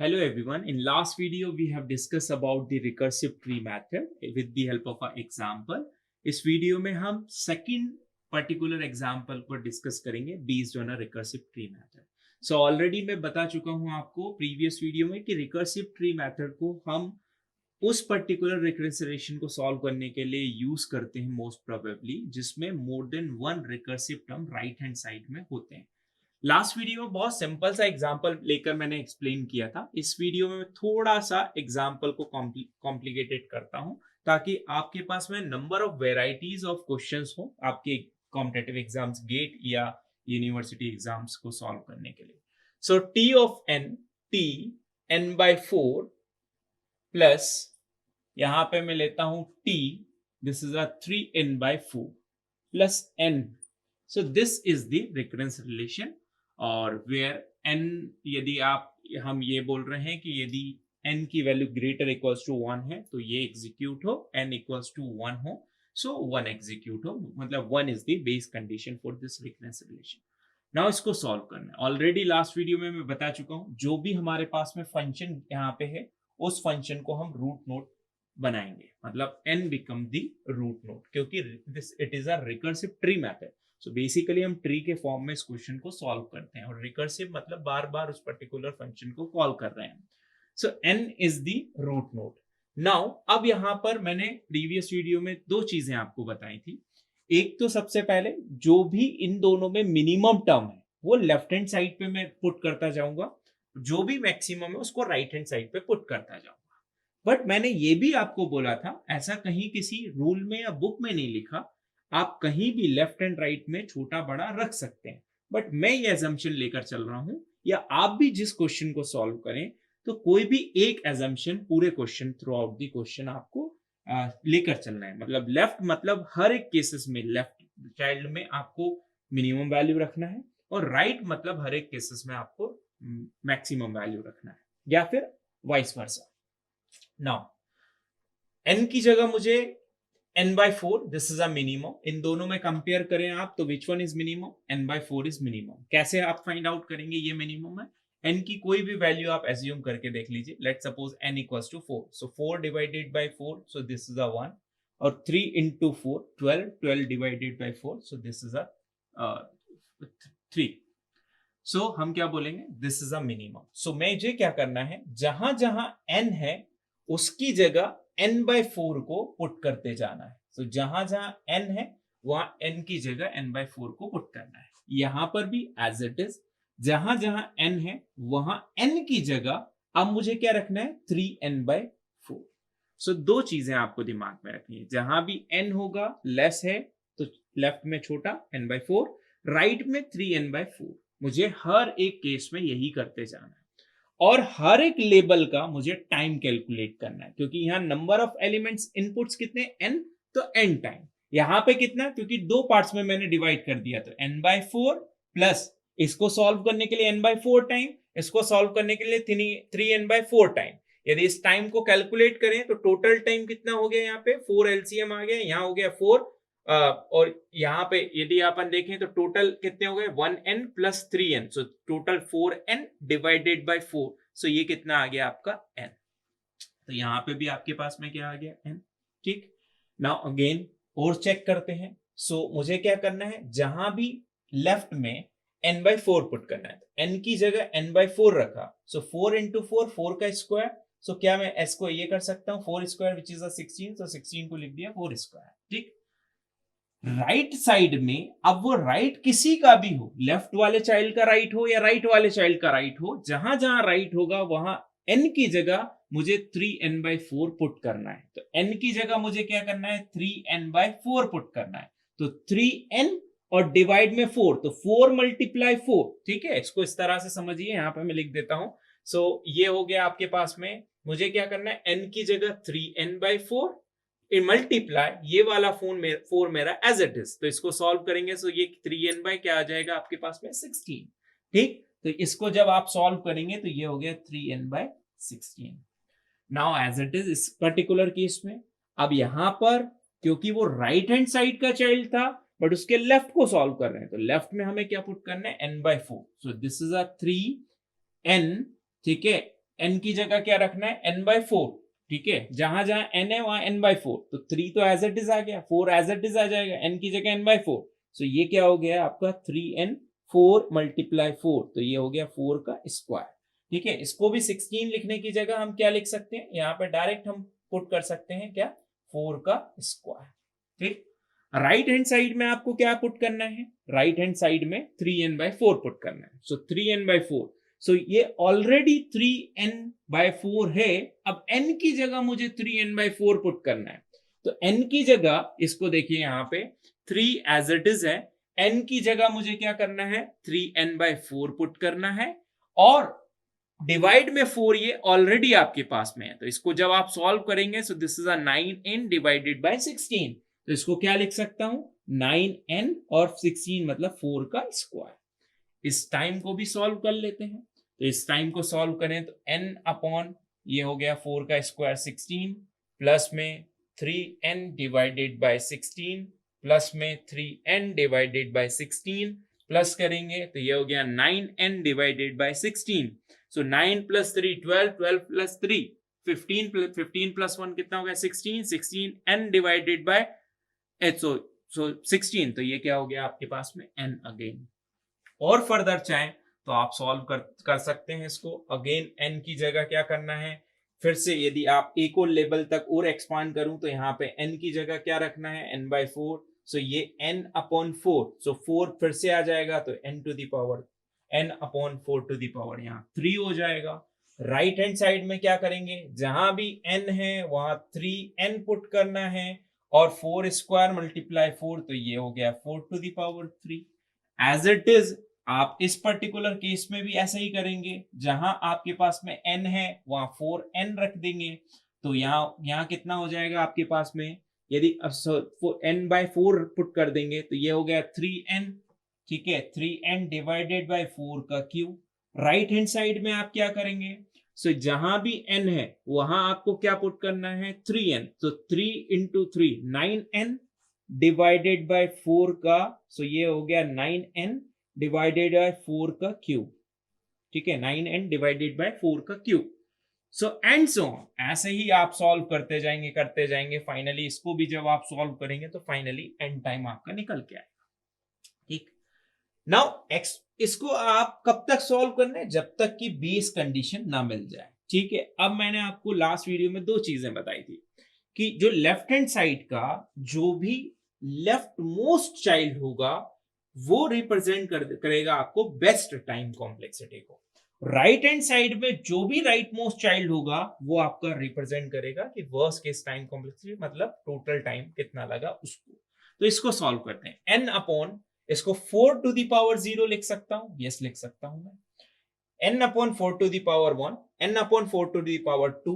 Hello everyone. In last video we have discussed about the recursive tree method with the help of an example. इस video में हम second particular example पर discuss करेंगे based on a recursive tree method. So already मैं बता चुका हूं आपको प्रीवियस वीडियो में कि रिकर्सिव ट्री मेथड को हम उस पर्टिकुलर रिकर्सिव को सॉल्व करने के लिए यूज करते हैं मोस्ट प्रोबेबली जिसमें more than one recursive term right hand side में होते हैं. लास्ट वीडियो में बहुत सिंपल सा एग्जांपल लेकर मैंने एक्सप्लेन किया था. इस वीडियो में मैं थोड़ा सा एग्जांपल को कॉम्प्लिकेटेड करता हूं ताकि आपके पास में number of varieties of questions हो आपके कॉम्पिटिटिव एग्जाम्स गेट या यूनिवर्सिटी एग्जाम्स को सॉल्व करने के लिए. So T of N T N by 4 plus यहां पे मैं लेता हूं T this is a 3n by 4 plus n. So this is the recurrence relation और वेयर n यदि हम ये बोल रहे हैं कि यदि n की वैल्यू ग्रेटर इक्वल्स टू 1 है तो ये एग्जीक्यूट हो, n इक्वल्स टू 1 हो सो 1 एग्जीक्यूट हो, मतलब 1 is the base condition for this recurrence relation. Now इसको सॉल्व करना है. ऑलरेडी लास्ट वीडियो में मैं बता चुका हूं जो भी हमारे पास में फंक्शन यहाँ पे है उस फंक्शन को हम रूट नोड बनाएंगे, मतलब n become the root node क्योंकि this it is a recursive tree method. So basically हम ट्री के फॉर्म में इस क्वेश्चन को सॉल्व करते हैं और रिकर्सिव मतलब बार बार उस पर्टिकुलर फंक्शन को कॉल कर रहे हैं. So n is the root node. Now अब यहां पर मैंने प्रीवियस वीडियो में दो चीजें आपको बताई थी. एक तो सबसे पहले जो भी इन दोनों में मिनिमम टर्म है वो लेफ्ट हैंड साइड पे मैं पुट करता जाऊंगा, जो भी मैक्सिमम है उसको राइट हैंड साइड पे पुट करता जाऊंगा. बट मैंने ये भी आपको बोला था ऐसा कहीं किसी रूल में या बुक में नहीं लिखा, आप कहीं भी लेफ्ट एंड राइट में छोटा बड़ा रख सकते हैं. बट मैं ये एजम्पशन लेकर चल रहा हूं या आप भी जिस क्वेश्चन को सॉल्व करें तो कोई भी एक एजम्पशन पूरे question through out the question आपको लेकर चलना है. मतलब लेफ्ट मतलब हर एक केसेस में लेफ्ट चाइल्ड में आपको मिनिमम वैल्यू रखना है और राइट मतलब हर एक केसेस में आपको मैक्सिमम वैल्यू रखना है या फिर वाइस वर्सा. नाउ n की जगह मुझे n by 4 this is a minimum. इन दोनों में कंपेयर करें आप तो which one is minimum? n by 4 is minimum. कैसे आप फाइंड आउट करेंगे ये मिनिमम है? n की कोई भी वैल्यू आप एज्यूम करके देख लीजिए. Let suppose n equals to 4 so 4 divided by 4 so this is a 1 और 3 into 4 12 12 divided by 4 so this is a 3. So हम क्या बोलेंगे? This is a minimum. So मुझे क्या करना है, जहां जहां n है उसकी जगह n by 4 को पुट करते जाना है. तो जहां जहां n है वहां n की जगह n by 4 को पुट करना है. यहां पर भी एज इट इज जहां जहां n है वहां n की जगह अब मुझे क्या रखना है? 3n by 4. सो दो चीजें आपको दिमाग में रखनी है. जहां भी n होगा लेस है तो लेफ्ट में छोटा n by 4, राइट में 3n by 4. मुझे हर एक केस में यही करते जाना है और हर एक लेबल का मुझे टाइम कैलकुलेट करना है क्योंकि यहां नंबर ऑफ एलिमेंट्स इनपुट्स कितने n तो n टाइम. यहां पे कितना? क्योंकि दो पार्ट्स में मैंने डिवाइड कर दिया तो n by 4 प्लस इसको सॉल्व करने के लिए n by 4 टाइम, इसको सॉल्व करने के लिए 3n by 4 टाइम. यदि इस टाइम को कैलकुलेट करें तो टोटल टाइम कितना हो गया? यहाँ पे 4 LCM आ गया, यहाँ हो गया 4 और यहाँ पे यदि अपन देखें तो टोटल कितने हो गए? 1n plus 3n. So total 4n divided by 4. सो ये कितना आ गया आपका? n. तो यहाँ पे भी आपके पास में क्या आ गया? n. ठीक. नाउ अगेन और चेक करते हैं. सो मुझे क्या करना है, जहां भी लेफ्ट में n by 4 पुट करना है. n की जगह n by 4 रखा. सो 4 into 4 4 का स्क्वायर. सो क्या मैं s को ये कर सकता हूँ 4 स्क्वायर विच इज 16. सो 16 को लिख दिया 4 स्क्वायर. ठीक. राइट साइड में अब वो राइट किसी का भी हो, लेफ्ट वाले चाइल्ड का राइट हो या राइट वाले चाइल्ड का राइट हो, जहां जहां राइट होगा वहां n की जगह मुझे 3n by 4 पुट करना है. तो n की जगह मुझे क्या करना है? 3n by 4 पुट करना है. तो 3n और डिवाइड में 4 तो 4 मल्टीप्लाई 4. ठीक है, इसको इस तरह से समझिए. यहां पे मैं लिख देता हूं. सो ये हो गया आपके पास में. मुझे क्या करना है? n की जगह 3n by 4 मल्टीप्लाई ये वाला 4 मेरा एज इट इज. तो इसको सॉल्व करेंगे सो ये 3n by क्या आ जाएगा आपके पास में? 16. ठीक. तो इसको जब आप सॉल्व करेंगे तो ये हो गया 3n by 16. Now as it is इस पर्टिकुलर केस में अब यहां पर क्योंकि वो राइट हैंड साइड का चाइल्ड था बट उसके लेफ्ट को सॉल्व कर रहे हैं तो लेफ्ट में हमें क्या पुट करना है? n by 4. So this is a 3n. ठीक है, n की जगह क्या रखना है, n/4, ठीक है, जहां जहां n है वहां n/4, तो 3 तो एज इट इज आ गया, 4 एज इट इज आ जाएगा, n की जगह n/4, सो ये क्या हो गया आपका 3n, 4 × 4, तो ये हो गया 4 का स्क्वायर, ठीक है। इसको भी 16 लिखने की जगह हम क्या लिख सकते हैं, यहाँ पे डायरेक्ट हम पुट कर सकते हैं क्या, 4 का स्क्वायर, ठीक। राइट हैंड साइड में आपको क्या पुट करना है, राइट हैंड साइड में 3n/4 पुट करना है, सो 3n/4, सो ये ऑलरेडी 3n/4 है, अब n की जगह मुझे 3n/4 पुट करना है, तो n की जगह इसको देखिए यहाँ पे 3 एज इट इज है, n की जगह मुझे क्या करना है, 3n/4 पुट करना है, और डिवाइड में 4 ये ऑलरेडी आपके पास में है, तो इसको जब आप सॉल्व करेंगे, सो this is a 9n divided by 16, तो इसको क्या लिख सकता हूं, 9n और 16 मतलब 4 का स्क्वायर। इस टाइम को भी सॉल्व कर लेते हैं, तो इस टाइम को सॉल्व करें तो n अपॉन ये हो गया 4 का स्क्वायर 16, प्लस में 3n डिवाइडेड बाय 16, प्लस में 3n डिवाइडेड बाय 16, प्लस करेंगे तो ये हो गया 9n divided by 16, so 9 plus 3 12, 12 plus 3 15, 15 plus 1 कितना हो गया 16, 16n डिवाइडेड बाय सो 16, तो ये क्या हो गया आपके पास में n अगेन। और फर्दर चाहें तो आप सॉल्व कर सकते हैं इसको, अगेन n की जगह क्या करना है, फिर से यदि आप एक और लेवल तक और एक्सपांड करूं तो यहाँ पे n की जगह क्या रखना है, n/4, सो ये n अपॉन 4, सो 4 फिर से आ जाएगा, तो n to the power n upon 4 to the power यहाँ 3 हो जाएगा। राइट हैंड साइड में क्या करेंगे, जहां भी n है वहां 3n पुट करना है, और 4 स्क्वायर मल्टीप्लाई 4, तो ये हो गया 4 to the power 3। As it is आप इस पर्टिकुलर केस में भी ऐसा ही करेंगे, जहां आपके पास में n है वहां 4n रख देंगे, तो यहाँ कितना हो जाएगा आपके पास में, यदि n/4 पुट कर देंगे तो ये हो गया 3n, ठीक है, 3n डिवाइडेड बाय 4 का क्यूब। राइट हैंड साइड में आप क्या करेंगे, सो जहां भी n है वहां आपको क्या पुट करना है, 3n, तो 3 × 3 9n डिवाइडेड बाय 4 का, सो ये हो गया 9n डिवाइडेड बाय 4 का क्यूब, ठीक है, 9n डिवाइडेड बाय 4 का क्यूब। सो एंड सो ऐसे ही आप सॉल्व करते जाएंगे, फाइनली इसको भी जब आप सॉल्व करेंगे तो फाइनली एंड टाइम आपका निकल के आएगा, ठीक। नाउ इसको आप कब तक सॉल्व करना है, जब तक कि बेस कंडीशन ना मिल जाए, ठीक है। अब मैंने आपको लास्ट वीडियो में 2 चीजें बताई थी कि जो लेफ्ट हैंड साइड का जो भी लेफ्ट मोस्ट चाइल्ड होगा वो रिप्रेजेंट करेगा आपको बेस्ट टाइम कॉम्प्लेक्सिटी को, राइट हैंड साइड में जो भी राइट मोस्ट चाइल्ड होगा वो आपका रिप्रेजेंट करेगा कि वर्स्ट केस टाइम कॉम्प्लेक्सिटी, मतलब टोटल टाइम कितना लगा उसको। तो इसको सॉल्व करते हैं, n अपॉन इसको 4 टू द पावर 0 लिख सकता हूं, यस लिख सकता हूं मैं, n upon 4 to the power 1, n upon 4 to the power 2,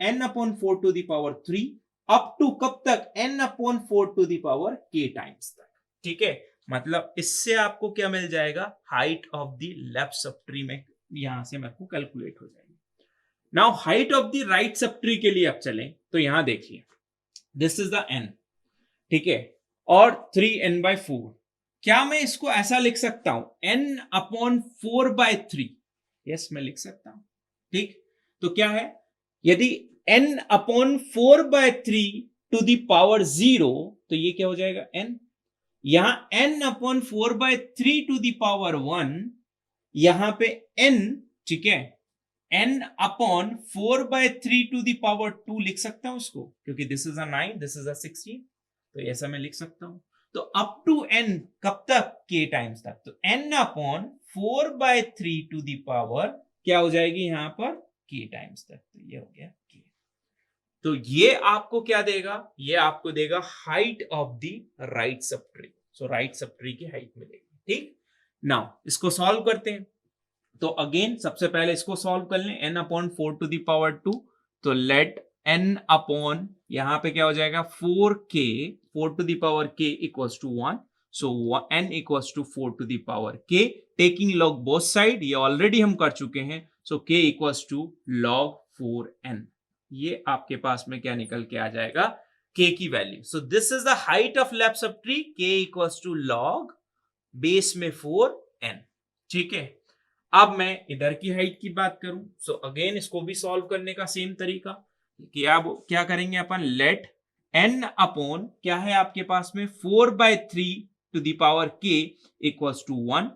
n upon 4 to the power 3, up to कब तक, n upon 4 to the power k times तक, ठीक है। मतलब इससे आपको क्या मिल जाएगा, height of the left subtree में यहां से मेरे को कैलकुलेट हो जाएगी। Now height of the right subtree के लिए अब चलें तो यहां देखिए, दिस इज द n, ठीक है, और 3n/4, क्या मैं इसको ऐसा लिख सकता हूं, n अपॉन 4/3, यस मैं लिख सकता हूं, ठीक। तो क्या है, यदि n upon 4/3 to the power 0, तो ये क्या हो जाएगा n, यहां n upon 4/3 to the power 1, यहां पे n, ठीक है, n upon 4/3 to the power 2 लिख सकता हूं उसको, क्योंकि this is a 9, this is a 16, तो ऐसा मैं लिख सकता हूं। तो अप टू n कब तक, k टाइम्स तक, तो n upon 4/3 to the power क्या हो जाएगी यहां पर, k टाइम्स तक, तो ये हो गया k। तो ये आपको क्या देगा, ये आपको देगा height of the right sub tree, so right sub tree की हाइट मिलेगी, ठीक। नाउ इसको सॉल्व करते हैं, तो अगेन सबसे पहले इसको सॉल्व कर लें, n upon 4 to the power 2, तो लेट n अपॉन यहां पे क्या हो जाएगा 4k, 4 to the power k equals to 1, so n equals to 4 to the power k, taking log both side, ये ऑलरेडी हम कर चुके हैं, so k equals to log 4n, ये आपके पास में क्या निकल के आ जाएगा, k की value. So this is the height of left subtree, k equals to log base में 4n, ठीक है। अब मैं इधर की हाइट की बात करूं, सो अगेन इसको भी सॉल्व करने का सेम तरीका कि अब क्या करेंगे अपन, लेट n अपॉन क्या है आपके पास में 4/3 to the power k equals to 1,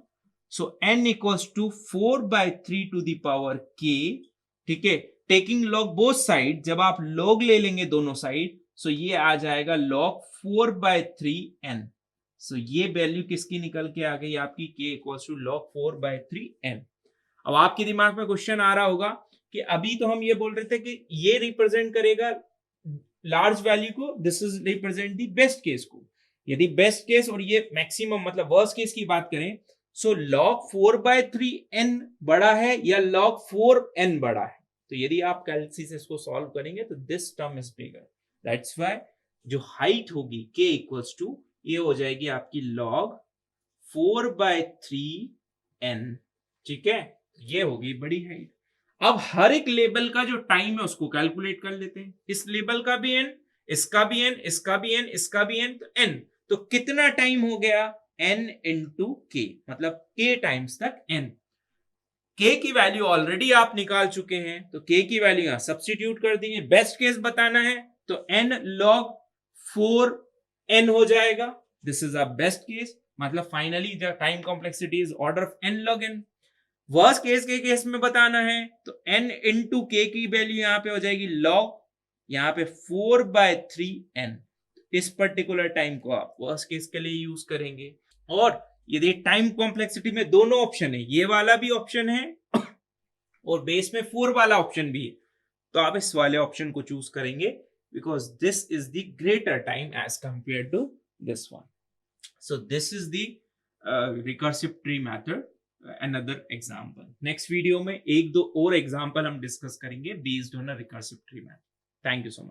so n equals to 4/3 to the power k, ठीक है, टेकिंग लॉग बोथ साइड, जब आप लॉग ले लेंगे दोनों साइड, सो ये आ जाएगा log 4/3n, सो ये वैल्यू किसकी निकल के आ गई आपकी, k equals to log 4/3n। अब आपके दिमाग में क्वेश्चन आ रहा होगा कि अभी तो हम ये बोल रहे थे कि ये रिप्रेजेंट करेगा लार्ज वैल्यू को, this is represent the best case को। यदि बेस्ट केस और ये मैक्सिमम मतलब वर्स्ट केस की बात करें, सो log 4/3n बड़ा है या log 4n बड़ा है, तो यदि आप कैलसी से इसको सॉल्व करेंगे तो this term is bigger, that's why जो हाइट होगी k इक्वल्स टू, ये हो जाएगी आपकी log 4/3n, ठीक है, ये होगी बड़ी हाइट। अब हर एक लेबल का जो टाइम है उसको कैलकुलेट कर लेते हैं, इस लेबल का भी n, इसका भी n, इसका भी n, इसका भी n, तो n, तो कितना टाइम हो गया, n इंटू k, मतलब k टाइम्स तक n। k की वैल्यू ऑलरेडी आप निकाल चुके हैं, तो k की वैल्यू यहां सब्स्टिट्यूट कर देंगे। बेस्ट केस बताना है तो n log 4n हो जाएगा, this is a best case, मतलब finally the time complexity is order of n log n। Worst case के केस में बताना है तो n इंटू k की वैल्यू यहां पे हो जाएगी log, यहां पे 4/3n, इस पर्टिकुलर टाइम को आप वर्स्ट केस के लिए यूज करेंगे। और यदि टाइम कॉम्प्लेक्सिटी में दोनों ऑप्शन है, ये वाला भी ऑप्शन है और बेस में 4 वाला ऑप्शन भी है, तो आप इस वाले ऑप्शन को चूज करेंगे because this is the greater time as compare to this one. So this is the recursive tree method, another example. Next video में एक दो और एग्जाम्पल हम डिस्कस करेंगे based on a recursive tree method. Thank you so much.